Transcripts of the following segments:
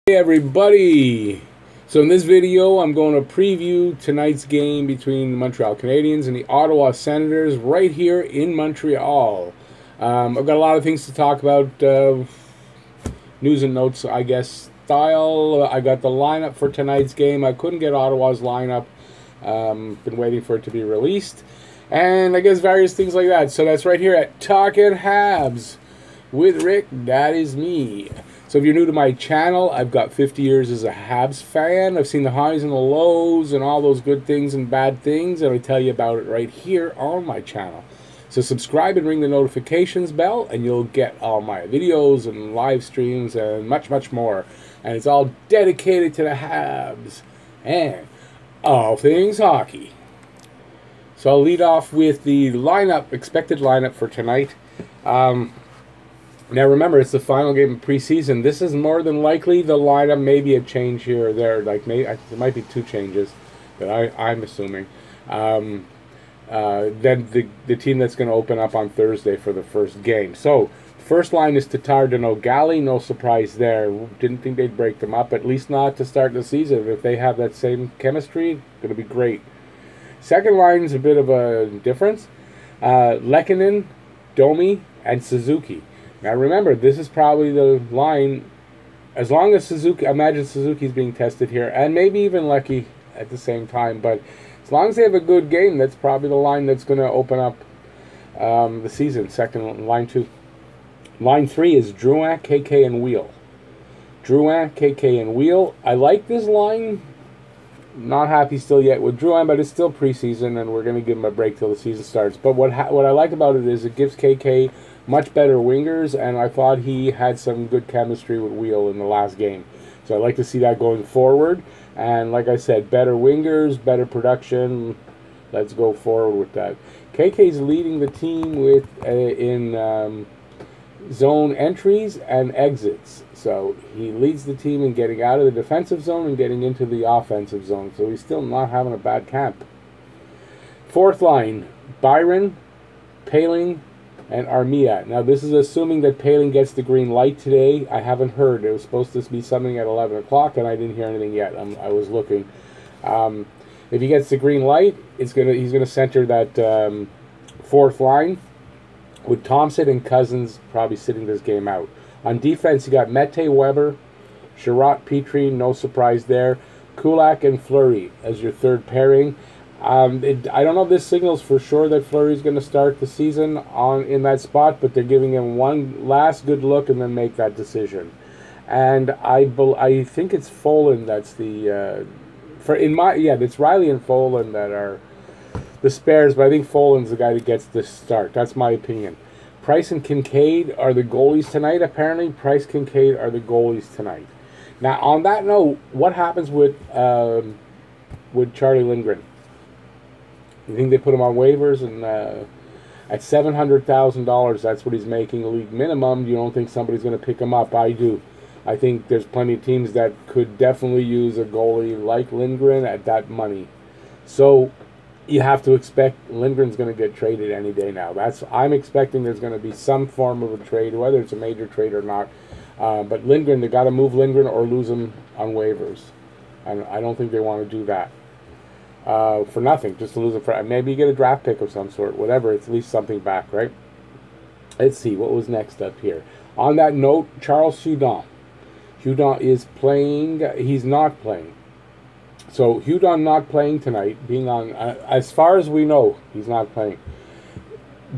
Hey everybody! So in this video I'm going to preview tonight's game between the Montreal Canadiens and the Ottawa Senators right here in Montreal. I've got a lot of things to talk about, news and notes I guess style. I got the lineup for tonight's game. I couldn't get Ottawa's lineup. Been waiting for it to be released. And I guess various things like that. So that's right here at Talking Habs with Rick. That is me. So if you're new to my channel, I've got 50 years as a Habs fan. I've seen the highs and the lows and all those good things and bad things, and I tell you about it right here on my channel. So subscribe and ring the notifications bell, and you'll get all my videos and live streams and much, much more. And it's all dedicated to the Habs and all things hockey. So I'll lead off with the lineup, expected lineup for tonight. Now remember, it's the final game of preseason. This is more than likely the lineup, maybe a change here or there. Like maybe there might be two changes, but I'm assuming. Then the team that's going to open up on Thursday for the first game. So first line is Tatar, Danault, Galley. No surprise there. Didn't think they'd break them up, at least not to start the season. If they have that same chemistry, it's going to be great. Second line is a bit of a difference. Lehkonen, Domi, and Suzuki. Now remember, this is probably the line, as long as Suzuki, imagine Suzuki's being tested here, and maybe even Lecky at the same time, but as long as they have a good game, that's probably the line that's going to open up the season. Second, line 2. Line 3 is Drouin, KK, and Wheel. Drouin, KK, and Wheel. I like this line. Not happy still yet with Drouin, but it's still preseason, and we're going to give him a break till the season starts. But what I like about it is it gives KK much better wingers, and I thought he had some good chemistry with Wheel in the last game. So I'd like to see that going forward. And like I said, better wingers, better production. Let's go forward with that. KK's leading the team with in zone entries and exits. So he leads the team in getting out of the defensive zone and getting into the offensive zone. So he's still not having a bad camp. Fourth line, Byron, Paling, and Armia. Now this is assuming that Paling gets the green light today. I haven't heard. It was supposed to be something at 11 o'clock, and I didn't hear anything yet. I was looking. If he gets the green light, he's gonna center that fourth line with Thompson and Cousins probably sitting this game out. On defense, you got Mete, Weber, Sherratt, Petrie. No surprise there. Kulak and Fleury as your third pairing. I don't know if this signals for sure that Fleury's going to start the season in that spot, but they're giving him one last good look and then make that decision. And I think it's Folan that's the it's Riley and Folan that are the spares, but I think Folan's the guy that gets the start. That's my opinion. Price and Kincaid are the goalies tonight. Apparently, Price, Kincaid are the goalies tonight. Now, on that note, what happens with Charlie Lindgren? You think they put him on waivers, and at $700,000, that's what he's making league minimum. You don't think somebody's going to pick him up? I do. I think there's plenty of teams that could definitely use a goalie like Lindgren at that money. So you have to expect Lindgren's going to get traded any day now. I'm expecting there's going to be some form of a trade, whether it's a major trade or not. But Lindgren, they got to move Lindgren or lose him on waivers. And I don't think they want to do that. For nothing, just to lose it for maybe you get a draft pick of some sort, whatever. It's at least something back, right? Let's see what was next up here. On that note, Charles Hudon. Hudon is playing. He's not playing. So Hudon not playing tonight, being on. As far as we know, he's not playing.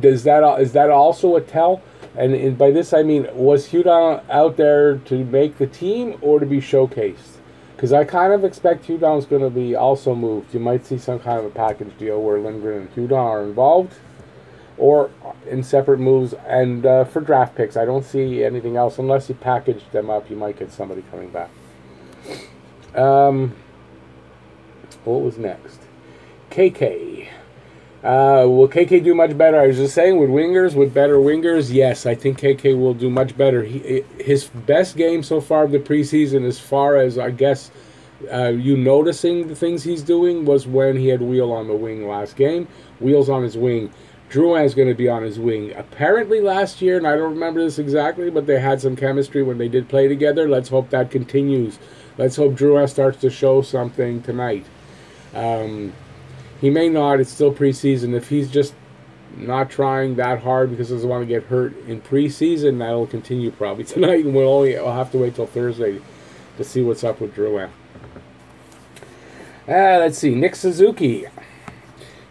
Is that also a tell? And by this I mean, was Hudon out there to make the team or to be showcased? Because I kind of expect Hudon's going to be also moved. You might see some kind of a package deal where Lindgren and Hudon are involved, or in separate moves. And for draft picks, I don't see anything else. Unless you package them up, you might get somebody coming back. What was next? KK. Will KK do much better? I was just saying, with better wingers, yes, I think KK will do much better. His best game so far of the preseason, as far as, I guess, you noticing the things he's doing, was when he had Wheel on the wing last game. Wheel's on his wing. Drouin's going to be on his wing. Apparently last year, and I don't remember this exactly, but they had some chemistry when they did play together. Let's hope that continues. Let's hope Drouin starts to show something tonight. He may not. It's still preseason. If he's just not trying that hard because he doesn't want to get hurt in preseason, that'll continue probably tonight, and we'll have to wait till Thursday to see what's up with Drouin. Let's see. Nick Suzuki.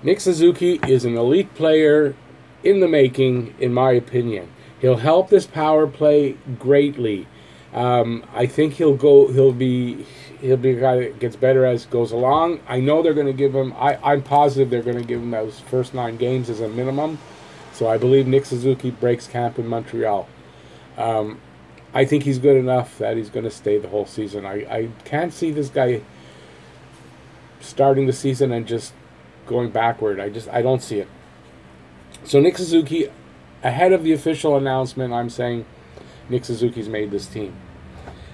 Nick Suzuki is an elite player in the making, in my opinion. He'll help this power play greatly. I think he'll be a guy that gets better as it goes along. I know they're going to give him. I'm positive they're going to give him those first 9 games as a minimum. So I believe Nick Suzuki breaks camp in Montreal. I think he's good enough that he's going to stay the whole season. I can't see this guy starting the season and just going backward. I don't see it. So Nick Suzuki, ahead of the official announcement, I'm saying Nick Suzuki's made this team.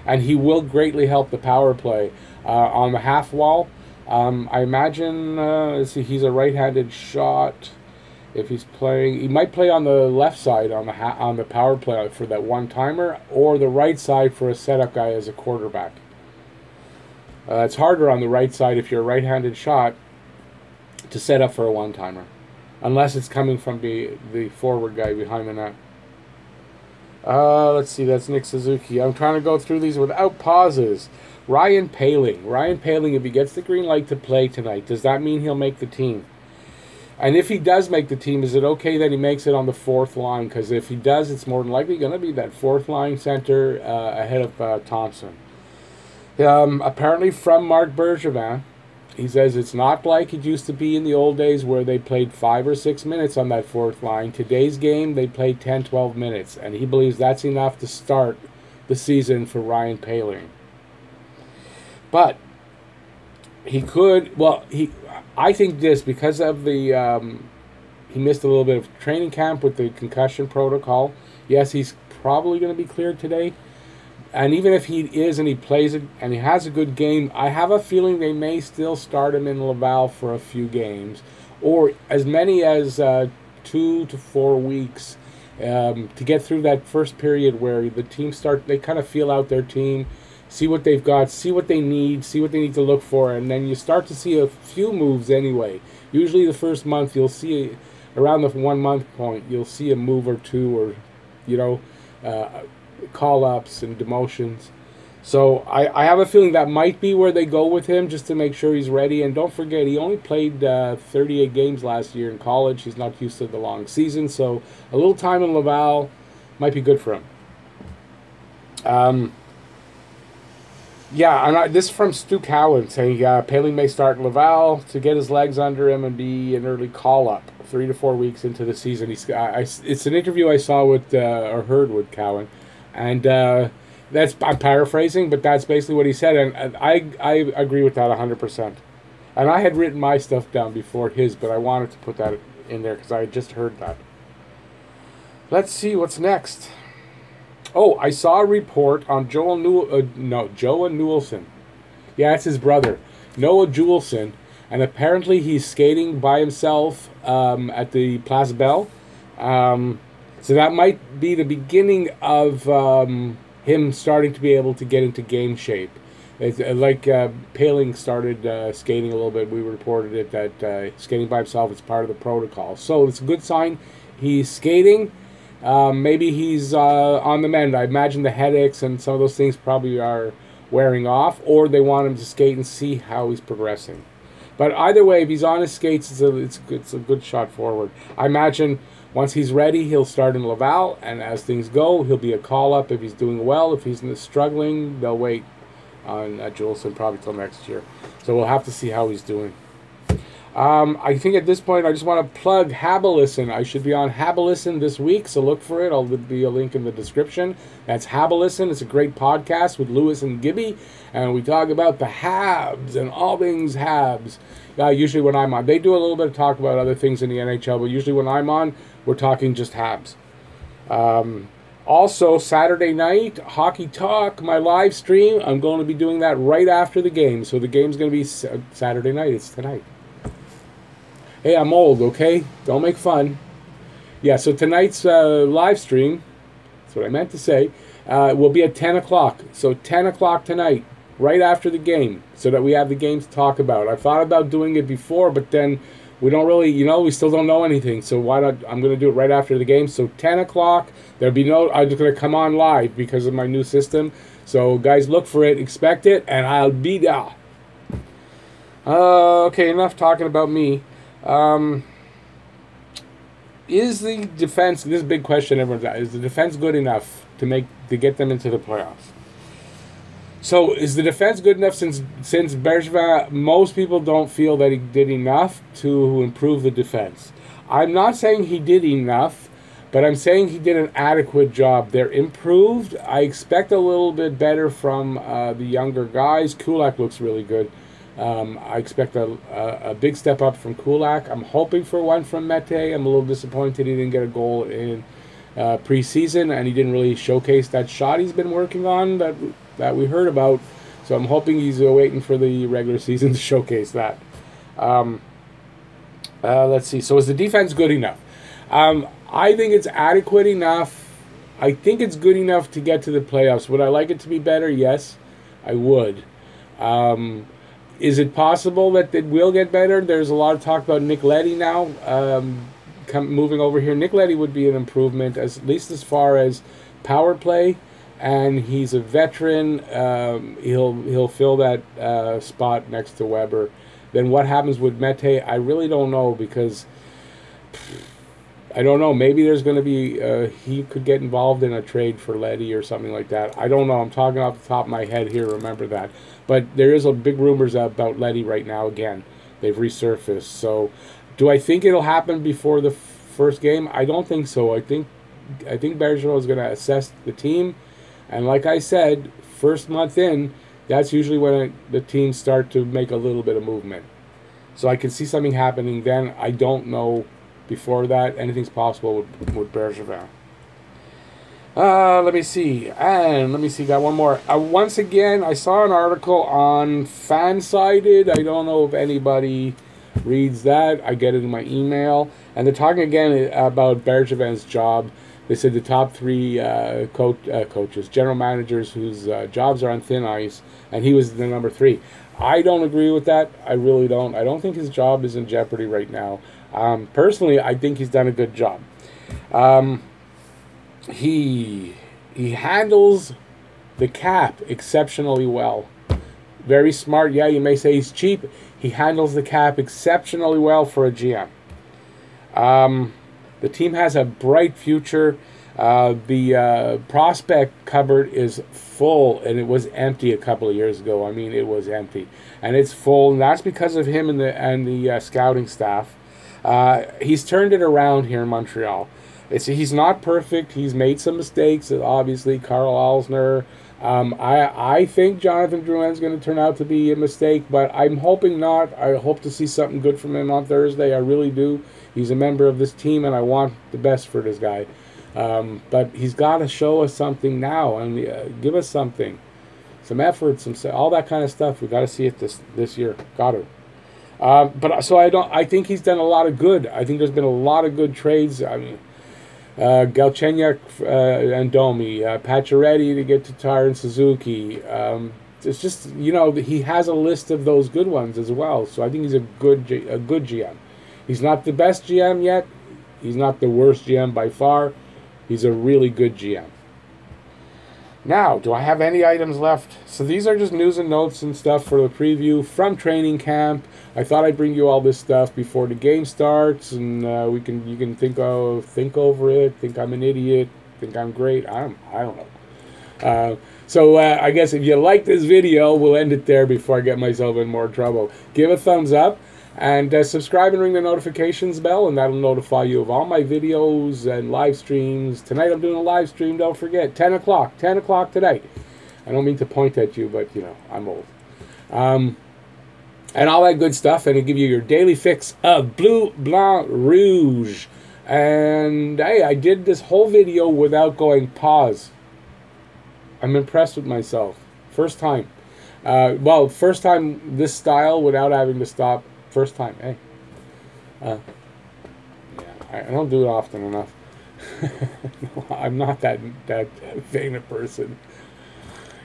And he will greatly help the power play. On the half wall, I imagine, let's see, he's a right-handed shot. If he's playing, he might play on the left side on the power play for that one-timer, or the right side for a setup guy as a quarterback. It's harder on the right side if you're a right-handed shot to set up for a one-timer, unless it's coming from the forward guy behind the net. Let's see, that's Nick Suzuki. I'm trying to go through these without pauses. Ryan Poehling. Ryan Poehling, if he gets the green light to play tonight, does that mean he'll make the team? And if he does make the team, is it okay that he makes it on the 4th line? Because if he does, it's more than likely going to be that 4th line center ahead of Thompson. Apparently from Marc Bergevin, he says it's not like it used to be in the old days where they played 5 or 6 minutes on that 4th line. Today's game, they played 10, 12 minutes. And he believes that's enough to start the season for Ryan Poehling. But he could, I think this, because of the, he missed a little bit of training camp with the concussion protocol. Yes, he's probably going to be cleared today. And even if he is and he plays it and he has a good game, I have a feeling they may still start him in Laval for a few games, or as many as 2 to 4 weeks to get through that first period where the team they kind of feel out their team, see what they've got, see what they need to look for, and then you start to see a few moves anyway. Usually the first month you'll see, around the 1 month point, you'll see a move or two, or, call-ups and demotions. So I have a feeling that might be where they go with him, just to make sure he's ready. And don't forget, he only played 38 games last year in college. He's not used to the long season, so a little time in Laval might be good for him. This is from Stu Cowan saying Poehling may start in Laval to get his legs under him and be an early call-up 3 to 4 weeks into the season. It's an interview I saw with or heard with Cowan. And I'm paraphrasing, but that's basically what he said, and I agree with that 100%. And I had written my stuff down before his, but I wanted to put that in there because I had just heard that. Let's see what's next. Oh, I saw a report on Joe Newelson. Yeah, it's his brother, Noah Juleson, and apparently he's skating by himself at the Place Belle. So that might be the beginning of him starting to be able to get into game shape. It's like Poehling started skating a little bit. We reported it that skating by himself is part of the protocol. So it's a good sign. He's skating. Maybe he's on the mend. I imagine the headaches and some of those things probably are wearing off, or they want him to skate and see how he's progressing. But either way, if he's on his skates, it's a good shot forward. I imagine once he's ready, he'll start in Laval, and as things go, he'll be a call-up if he's doing well. If he's struggling, they'll wait on Juleson probably till next year. So we'll have to see how he's doing. I think at this point, I just want to plug Habalisten. I should be on Habalisten this week, so look for it. There'll be a link in the description. That's Habalisten. It's a great podcast with Lewis and Gibby, and we talk about the Habs and all things Habs. Usually when I'm on, they do a little bit of talk about other things in the NHL, but usually when I'm on, we're talking just Habs. Also, Saturday night, Hockey Talk, my live stream. I'm going to be doing that right after the game. So the game's going to be Saturday night. It's tonight. Hey, I'm old, okay? Don't make fun. Yeah, so tonight's live stream, that's what I meant to say, will be at 10 o'clock. So 10 o'clock tonight, right after the game, so that we have the game to talk about. I thought about doing it before, but then we don't really, we still don't know anything. So why not? I'm going to do it right after the game. So 10 o'clock, there'll be no, I'm just going to come on live because of my new system. So guys, look for it, expect it, and I'll be there. Okay, enough talking about me. Is the defense, this is a big question everyone's got, is the defense good enough to get them into the playoffs? So is the defense good enough since Bergevin, most people don't feel that he did enough to improve the defense. I'm not saying he did enough, but I'm saying he did an adequate job. They're improved. I expect a little bit better from the younger guys. Kulak looks really good. I expect a big step up from Kulak. I'm hoping for one from Mete. I'm a little disappointed he didn't get a goal in preseason, and he didn't really showcase that shot he's been working on that we heard about. So I'm hoping he's waiting for the regular season to showcase that. Let's see. So is the defense good enough? I think it's adequate enough. I think it's good enough to get to the playoffs. Would I like it to be better? Yes, I would. Is it possible that it will get better? There's a lot of talk about Nick Leddy now moving over here. Nick Leddy would be an improvement, at least as far as power play, and he's a veteran. He'll fill that spot next to Weber. Then what happens with Mete? I really don't know, because I don't know. Maybe there's going to be he could get involved in a trade for Leddy or something like that. I don't know. I'm talking off the top of my head here. Remember that. But there is a big rumors about Leddy right now. Again, they've resurfaced. So, do I think it'll happen before the first game? I don't think so. I think Bergevin is going to assess the team, and like I said, first month in, that's usually when the teams start to make a little bit of movement. So I can see something happening then. I don't know before that. Anything's possible with Bergevin. Let me see. Got one more. Once again, I saw an article on Fansided. I don't know if anybody reads that. I get it in my email. And they're talking again about Bergevin's job. They said the top three coaches, general managers whose jobs are on thin ice, and he was the number 3. I don't agree with that. I really don't. I don't think his job is in jeopardy right now. Personally, I think he's done a good job. He handles the cap exceptionally well. Very smart. Yeah, you may say he's cheap. He handles the cap exceptionally well for a GM. The team has a bright future. The prospect cupboard is full, and it was empty a couple of years ago. I mean, it was empty, and it's full, and that's because of him and the scouting staff. He's turned it around here in Montreal. He's not perfect. He's made some mistakes. Obviously, Carl Alsner. I think Jonathan Drouin's going to turn out to be a mistake, but I'm hoping not. I hope to see something good from him on Thursday. I really do. He's a member of this team, and I want the best for this guy. But he's got to show us something now and give us something, some effort, all that kind of stuff. We got to see it this year. Got to. I think he's done a lot of good. I think there's been a lot of good trades. I mean, Galchenyuk and Domi, Pacioretty to get Tatar and Suzuki. It's just, he has a list of those good ones as well. So I think he's a good GM. He's not the best GM yet. He's not the worst GM by far. He's a really good GM. Now, do I have any items left? So these are just news and notes and stuff for the preview from training camp. I thought I'd bring you all this stuff before the game starts, and you can think over it, think I'm an idiot, think I'm great. I don't know. So I guess if you like this video, we'll end it there before I get myself in more trouble. Give a thumbs up. And subscribe and ring the notifications bell, and that'll notify you of all my videos and live streams. Tonight I'm doing a live stream, don't forget, 10 o'clock tonight. I don't mean to point at you, but, I'm old. And all that good stuff, and it'll give you your daily fix of Bleu, Blanc, Rouge. And, hey, I did this whole video without going pause. I'm impressed with myself. First time. First time this style without having to stop. First time, hey. Yeah. I don't do it often enough. I'm not that vain a person.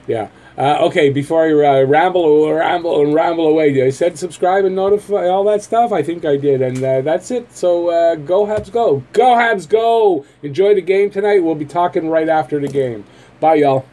Yeah. Okay, before I ramble away, I said subscribe and notify all that stuff. I think I did, and that's it. So go Habs, go! Go Habs, go! Enjoy the game tonight. We'll be talking right after the game. Bye, y'all.